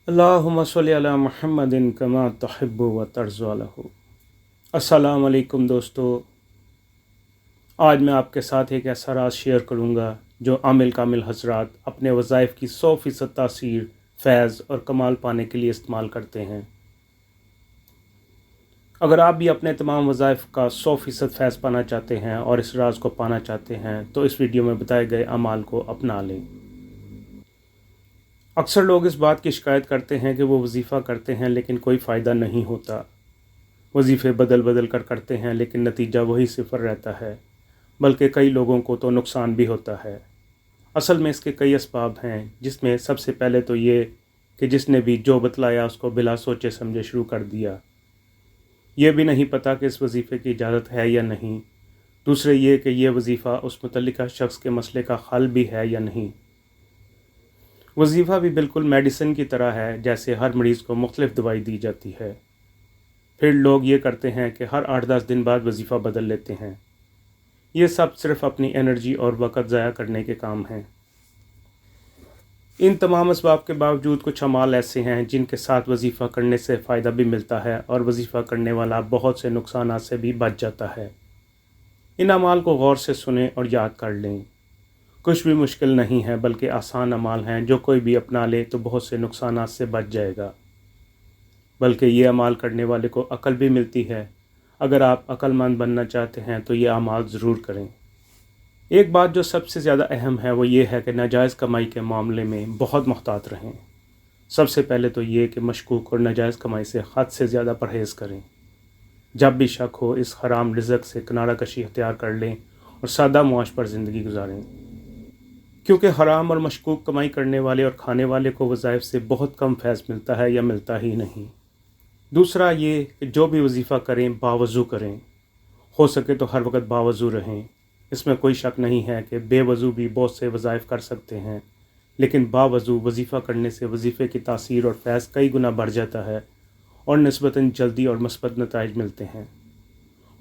अल्लाहुम्मा सल्ली अला मुहम्मदिन कमा तुहिब्बु व तर्ज़ु लहू। अस्सलाम वालेकुम दोस्तों, आज मैं आपके साथ एक ऐसा राज शेयर करूँगा जो आमिल कामिल हज़रात अपने वज़ाइफ की 100% तासीर, फैज़ और कमाल पाने के लिए इस्तेमाल करते हैं। अगर आप भी अपने तमाम वज़ाइफ का 100% फैज़ पाना चाहते हैं और इस राज को पाना चाहते हैं तो इस वीडियो में बताए गए अमाल को अपना लें। अक्सर लोग इस बात की शिकायत करते हैं कि वो वजीफ़ा करते हैं लेकिन कोई फ़ायदा नहीं होता। वजीफ़े बदल बदल कर करते हैं लेकिन नतीजा वही सिफर रहता है, बल्कि कई लोगों को तो नुकसान भी होता है। असल में इसके कई असबाब हैं, जिसमें सबसे पहले तो ये कि जिसने भी जो बतलाया उसको बिला सोचे समझे शुरू कर दिया। ये भी नहीं पता कि इस वजीफ़े की इजाज़त है या नहीं। दूसरे ये कि यह वजीफ़ा उस मुतल्लिका शख्स के मसले का हल भी है या नहीं। वजीफ़ा भी बिल्कुल मेडिसिन की तरह है, जैसे हर मरीज़ को मुख्तलिफ दवाई दी जाती है। फिर लोग ये करते हैं कि हर 8-10 दिन बाद वजीफ़ा बदल लेते हैं। ये सब सिर्फ अपनी एनर्जी और वक़्त ज़ाया करने के काम हैं। इन तमाम असबाब के बावजूद कुछ अमाल ऐसे हैं जिनके साथ वजीफ़ा करने से फ़ायदा भी मिलता है और वजीफ़ा करने वाला बहुत से नुकसानात से भी बच जाता है। इन अमाल को गौर से सुनें और याद कर लें। कुछ भी मुश्किल नहीं है, बल्कि आसान अमाल हैं जो कोई भी अपना ले तो बहुत से नुकसानात से बच जाएगा। बल्कि ये अमाल करने वाले को अक्ल भी मिलती है। अगर आप अक्लमंद बनना चाहते हैं तो ये अमाल ज़रूर करें। एक बात जो सबसे ज़्यादा अहम है वो ये है कि नाजायज़ कमाई के मामले में बहुत मुहतात रहें। सबसे पहले तो ये कि मशकूक और नाजायज़ कमाई से हद से ज़्यादा परहेज़ करें। जब भी शक हो इस हराम रिज़्क़ से किनारा कशी अख्तियार कर लें और सादा मुआश पर ज़िंदगी गुजारें, क्योंकि हराम और मशकूक कमाई करने वाले और खाने वाले को वज़ाइफ से बहुत कम फैज़ मिलता है या मिलता ही नहीं। दूसरा ये कि जो भी वजीफ़ा करें बावज़ू करें। हो सके तो हर वक्त बावज़ू रहें। इसमें कोई शक नहीं है कि बेवज़ू भी बहुत से वज़ाइफ कर सकते हैं, लेकिन बावज़ू वजीफ़ा करने से वजीफ़े की तासीर और फैज़ कई गुना बढ़ जाता है और निस्बतन जल्दी और मस्बत नताइज मिलते हैं।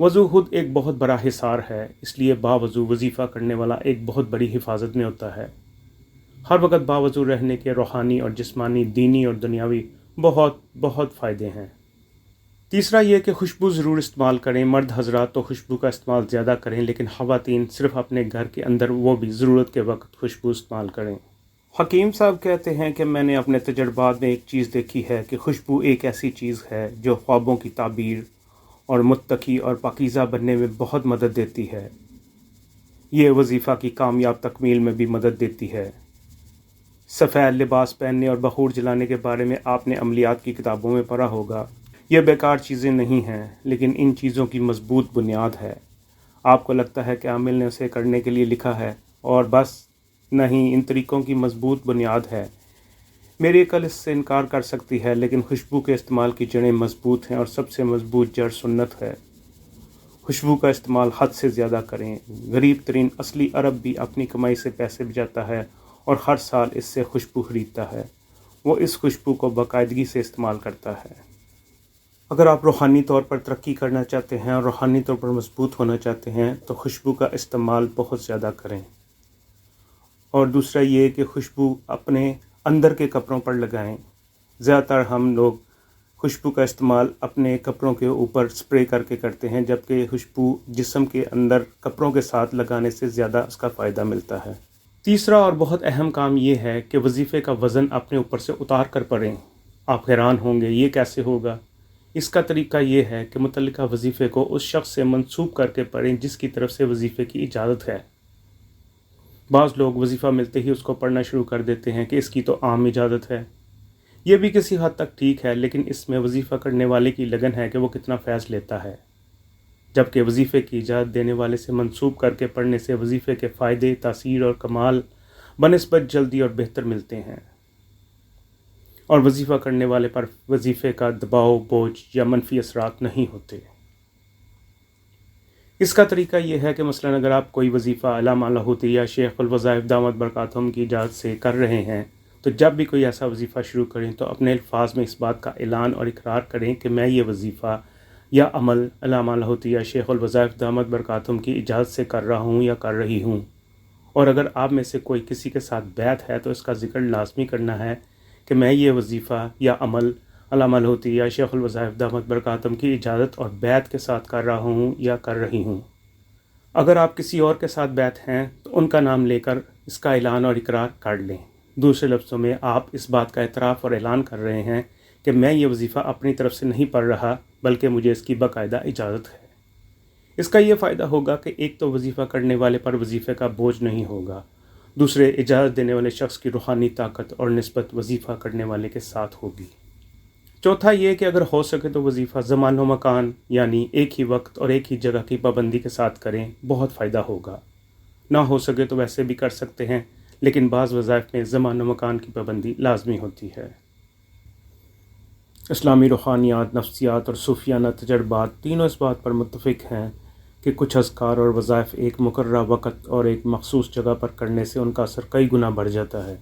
वज़ू खुद एक बहुत बड़ा हिसार है, इसलिए बावज़ू वजीफ़ा करने वाला एक बहुत बड़ी हिफाजत में होता है। हर वक्त बावज़ू रहने के रूहानी और जिस्मानी, दीनी और दुनियावी बहुत बहुत फ़ायदे हैं। तीसरा ये कि खुशबू ज़रूर इस्तेमाल करें। मर्द हज़रात तो खुशबू का इस्तेमाल ज़्यादा करें, लेकिन ख़वातीन सिर्फ अपने घर के अंदर, वो भी ज़रूरत के वक्त खुशबू इस्तेमाल करें। हकीम साहब कहते हैं कि मैंने अपने तजर्बात में एक चीज़ देखी है कि खुशबू एक ऐसी चीज़ है जो ख्वाबों की ताबीर और मुत्तकी और पाकीज़ा बनने में बहुत मदद देती है। ये वजीफ़ा की कामयाब तकमील में भी मदद देती है। सफ़ेद लिबास पहनने और बखूर जलाने के बारे में आपने अमलियात की किताबों में पढ़ा होगा। ये बेकार चीज़ें नहीं हैं, लेकिन इन चीज़ों की मजबूत बुनियाद है। आपको लगता है कि आमिल ने उसे करने के लिए लिखा है और बस, नहीं, इन तरीक़ों की मजबूत बुनियाद है। मेरी अक्ल इससे इनकार कर सकती है, लेकिन खुशबू के इस्तेमाल की जड़ें मजबूत हैं और सबसे मजबूत जड़ सुन्नत है। खुशबू का इस्तेमाल हद से ज़्यादा करें। गरीब तरीन असली अरब भी अपनी कमाई से पैसे बचाता है और हर साल इससे खुशबू ख़रीदता है। वो इस खुशबू को बाकायदगी से इस्तेमाल करता है। अगर आप रूहानी तौर पर तरक्की करना चाहते हैं और रूहानी तौर पर मजबूत होना चाहते हैं तो खुशबू का इस्तेमाल बहुत ज़्यादा करें। और दूसरा ये कि खुशबू अपने अंदर के कपड़ों पर लगाएं। ज़्यादातर हम लोग खुशबू का इस्तेमाल अपने कपड़ों के ऊपर स्प्रे करके करते हैं, जबकि खुशबू जिस्म के अंदर कपड़ों के साथ लगाने से ज़्यादा उसका फ़ायदा मिलता है। तीसरा और बहुत अहम काम ये है कि वजीफ़े का वज़न अपने ऊपर से उतार कर पढ़ें। आप हैरान होंगे ये कैसे होगा। इसका तरीका ये है कि मुतल्लिका वजीफ़े को उस शख्स से मंसूब करके पढ़ें जिसकी तरफ से वजीफ़े की इजाज़त है। बाज़ लोग वजीफ़ा मिलते ही उसको पढ़ना शुरू कर देते हैं कि इसकी तो आम इजाज़त है। ये भी किसी हद तक ठीक है, लेकिन इसमें वजीफ़ा करने वाले की लगन है कि वो कितना फैज़ लेता है। जबकि वजीफ़े की इजाज़त देने वाले से मंसूब करके पढ़ने से वजीफ़े के फ़ायदे, तासीर और कमाल बनिस्बत जल्दी और बेहतर मिलते हैं और वजीफ़ा करने वाले पर वजीफ़े का दबाव, बोझ या मनफी असरात नहीं होते। इसका तरीका यह है कि मसलन अगर आप कोई वजीफ़ा अल्लामा लाहौती या शेख उल वज़ाइफ दामत बरकातहुम की इजाज़त से कर रहे हैं, तो जब भी कोई ऐसा वजीफ़ा शुरू करें तो अपने अल्फाज में इस बात का ऐलान और इकरार करें कि मैं ये वजीफ़ा या अमल अल्लामा लाहौती या शेख उल वज़ाइफ दामत बरकातहुम की इजाज़त से कर रहा हूँ या कर रही हूँ। और अगर आप में से कोई किसी के साथ बैत है तो इसका ज़िक्र लाजमी करना है کہ میں یہ وظیفہ یا عمل علامہ لاہوتی یا شیخ الوظائف دامت برکاتہم کی اجازت اور بیعت کے ساتھ کر رہا ہوں یا کر رہی ہوں۔ اگر آپ کسی اور کے ساتھ بیعت ہیں تو ان کا نام لے کر اس کا اعلان اور اقرار کر لیں۔ دوسرے لفظوں میں آپ اس بات کا اعتراف اور اعلان کر رہے ہیں کہ میں یہ وظیفہ اپنی طرف سے نہیں پڑھ رہا بلکہ مجھے اس کی باقاعدہ اجازت ہے۔ اس کا یہ فائدہ ہوگا کہ ایک تو وظیفہ کرنے والے پر وظیفے کا بوجھ نہیں ہوگا، دوسرے اجازت دینے والے شخص کی روحانی طاقت اور نسبت وظیفہ کرنے والے کے ساتھ ہوگی۔ چوتھا یہ کہ اگر ہو سکے تو وظیفہ زمان و مکان یعنی ایک ہی وقت اور ایک ہی جگہ کی پابندی کے ساتھ کریں، بہت فائدہ ہوگا۔ نہ ہو سکے تو ویسے بھی کر سکتے ہیں، لیکن بعض وظائف میں زمان و مکان کی پابندی لازمی ہوتی ہے۔ اسلامی روحانیات، نفسیات اور صوفیانہ تجربات تینوں اس بات پر متفق ہیں کہ کچھ اذکار اور وظائف ایک مقررہ وقت اور ایک مخصوص جگہ پر کرنے سے ان کا اثر کئی گنا بڑھ جاتا ہے۔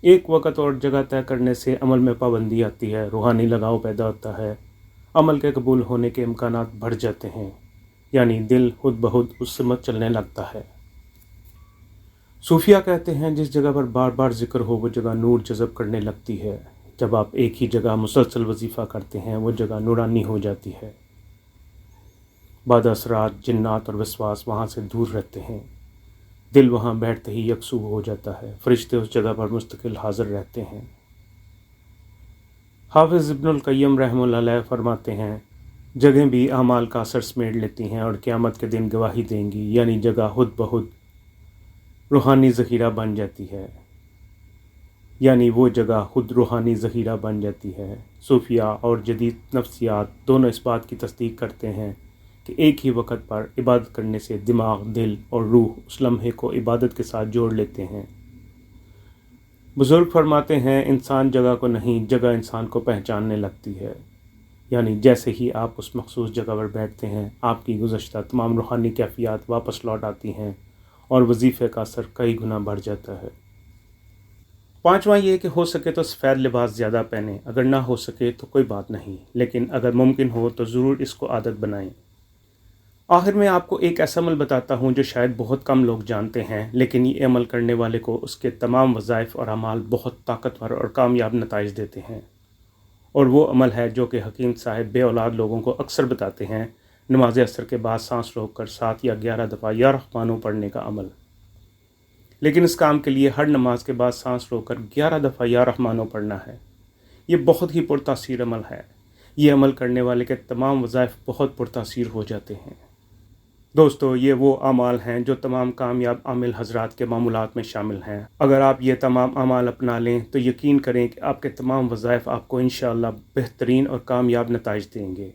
ایک وقت اور جگہ طے کرنے سے عمل میں پابندی آتی ہے، روحانی لگاؤ پیدا ہوتا ہے، عمل کے قبول ہونے کے امکانات بڑھ جاتے ہیں، یعنی دل خود بخود اس سمت چلنے لگتا ہے۔ صوفیہ کہتے ہیں جس جگہ پر بار بار ذکر ہو وہ جگہ نور جذب کرنے لگتی ہے۔ جب آپ ایک ہی جگہ مسلسل وظیفہ کرتے ہیں وہ جگہ نورانی ہو جاتی ہے۔ بعد اثرات، جنات اور وسواس وہاں سے دور رہتے ہیں، دل وہاں بیٹھتے ہی یکسو ہو جاتا ہے، فرشتے اس جگہ پر مستقل حاضر رہتے ہیں۔ حافظ ابن القیم رحمہ اللہ علیہ فرماتے ہیں جگہیں بھی اعمال کا اثر سمیٹ لیتی ہیں اور قیامت کے دن گواہی دیں گی، یعنی جگہ خود بخود روحانی ذخیرہ بن جاتی ہے، یعنی وہ جگہ خود روحانی ذخیرہ بن جاتی ہے۔ صوفیہ اور جدید نفسیات دونوں اس بات کی تصدیق کرتے ہیں کہ ایک ہی وقت پر عبادت کرنے سے دماغ، دل اور روح اس لمحے کو عبادت کے ساتھ جوڑ لیتے ہیں۔ بزرگ فرماتے ہیں انسان جگہ کو نہیں، جگہ انسان کو پہچاننے لگتی ہے، یعنی جیسے ہی آپ اس مخصوص جگہ پر بیٹھتے ہیں آپ کی گزشتہ تمام روحانی کیفیات واپس لوٹ آتی ہیں اور وظیفے کا اثر کئی گنا بڑھ جاتا ہے۔ پانچواں یہ کہ ہو سکے تو سفید لباس زیادہ پہنیں، اگر نہ ہو سکے تو کوئی بات نہیں، لیکن اگر ممکن ہو تو ضرور اس کو عادت بنائیں۔ آخر میں آپ کو ایک ایسا عمل بتاتا ہوں جو شاید بہت کم لوگ جانتے ہیں، لیکن یہ عمل کرنے والے کو اس کے تمام وظائف اور اعمال بہت طاقتور اور کامیاب نتائج دیتے ہیں، اور وہ عمل ہے جو کہ حکیم صاحب بے اولاد لوگوں کو اکثر بتاتے ہیں، نماز عصر کے بعد سانس روک کر 7 یا 11 دفعہ یا رحمانو پڑھنے کا عمل۔ لیکن اس کام کے لیے ہر نماز کے بعد سانس روک کر 11 دفعہ یا رحمانو پڑھنا ہے۔ یہ بہت ہی پرتاثیر عمل ہے۔ یہ عمل کرنے والے کے تمام وظائف بہت پرتاثیر ہو جاتے ہیں۔ دوستو، یہ وہ اعمال ہیں جو تمام کامیاب عامل حضرات کے معمولات میں شامل ہیں۔ اگر آپ یہ تمام اعمال اپنا لیں تو یقین کریں کہ آپ کے تمام وظائف آپ کو انشاءاللہ بہترین اور کامیاب نتائج دیں گے۔